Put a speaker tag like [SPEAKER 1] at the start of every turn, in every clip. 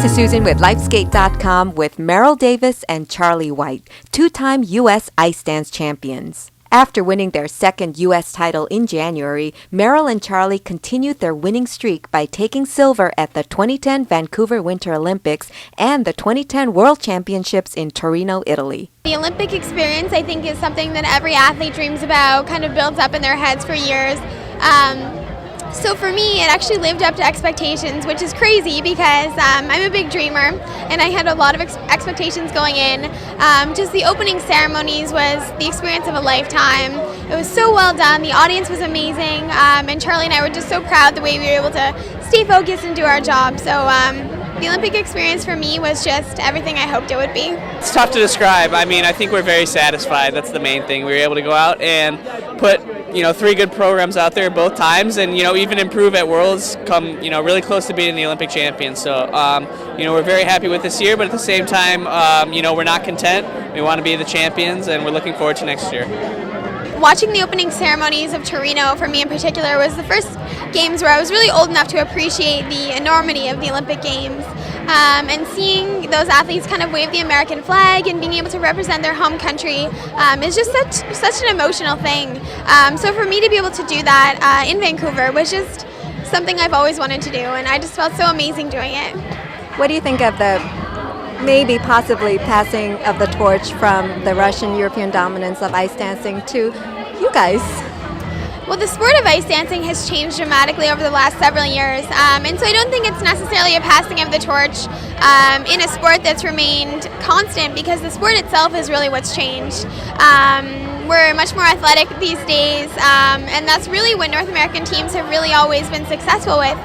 [SPEAKER 1] This is Susan with LifeSkate.com with Meryl Davis and Charlie White, two-time U.S. ice dance champions. After winning their second U.S. title in January, Meryl and Charlie continued their winning streak by taking silver at the 2010 Vancouver Winter Olympics and the 2010 World Championships in Torino, Italy.
[SPEAKER 2] The Olympic experience, I think, is something that every athlete dreams about, kind of builds up in their heads for years. So for me, it actually lived up to expectations, which is crazy because I'm a big dreamer and I had a lot of expectations going in. Just the opening ceremonies was the experience of a lifetime. It was so well done. The audience was amazing, and Charlie and I were just so proud the way we were able to stay focused and do our job. So the Olympic experience for me was just everything I hoped it would be.
[SPEAKER 3] It's tough to describe. I mean, I think we're very satisfied. That's the main thing. We were able to go out and put, three good programs out there both times, and even improve at Worlds, come really close to being the Olympic champions. So we're very happy with this year, but at the same time, we're not content. We want to be the champions, and we're looking forward to next year.
[SPEAKER 2] Watching the opening ceremonies of Torino, for me in particular, was the first games where I was really old enough to appreciate the enormity of the Olympic Games. And seeing those athletes kind of wave the American flag and being able to represent their home country is just such an emotional thing. So for me to be able to do that in Vancouver was just something I've always wanted to do, and I just felt so amazing doing it.
[SPEAKER 1] What do you think of the possibly passing of the torch from the Russian European dominance of ice dancing to you guys?
[SPEAKER 2] Well, the sport of ice dancing has changed dramatically over the last several years, and so I don't think it's necessarily a passing of the torch in a sport that's remained constant, because the sport itself is really what's changed. We're much more athletic these days, and that's really what North American teams have really always been successful with.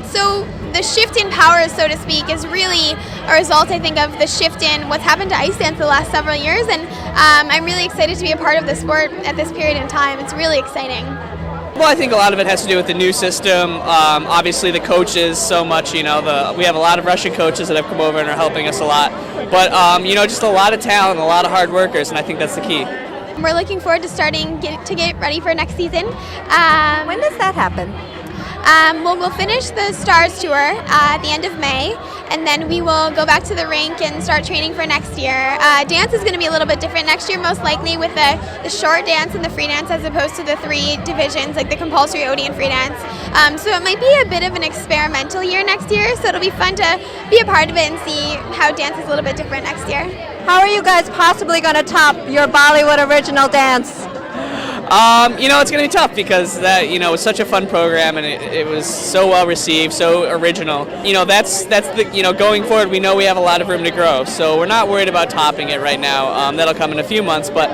[SPEAKER 2] So the shift in power, so to speak, is really a result, I think, of the shift in what's happened to ice dance the last several years, and I'm really excited to be a part of the sport at this period in time. It's really exciting.
[SPEAKER 3] Well, I think a lot of it has to do with the new system. Obviously, the coaches so much. We have a lot of Russian coaches that have come over and are helping us a lot. But just a lot of talent, a lot of hard workers, and I think that's the key.
[SPEAKER 2] We're looking forward to get ready for next season.
[SPEAKER 1] When does that happen?
[SPEAKER 2] Well, we'll finish the Stars Tour at the end of May, and then we will go back to the rink and start training for next year. Dance is going to be a little bit different next year, most likely, with the short dance and the free dance as opposed to the three divisions, like the compulsory OD and free dance. So it might be a bit of an experimental year next year, so it'll be fun to be a part of it and see how dance is a little bit different next year.
[SPEAKER 1] How are you guys possibly going to top your Bollywood original dance?
[SPEAKER 3] It's going to be tough because that, it was such a fun program, and it was so well received, so original. That's the, going forward, we know we have a lot of room to grow, so we're not worried about topping it right now. That'll come in a few months, but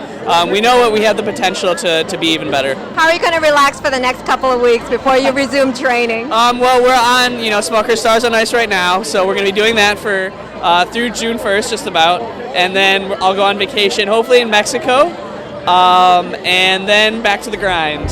[SPEAKER 3] we know that we have the potential to be even better.
[SPEAKER 1] How are you going to relax for the next couple of weeks before you resume training?
[SPEAKER 3] Well, we're on, Smucker Stars on Ice right now, so we're going to be doing that for through June 1st, just about, and then I'll go on vacation, hopefully in Mexico. And then back to the grind.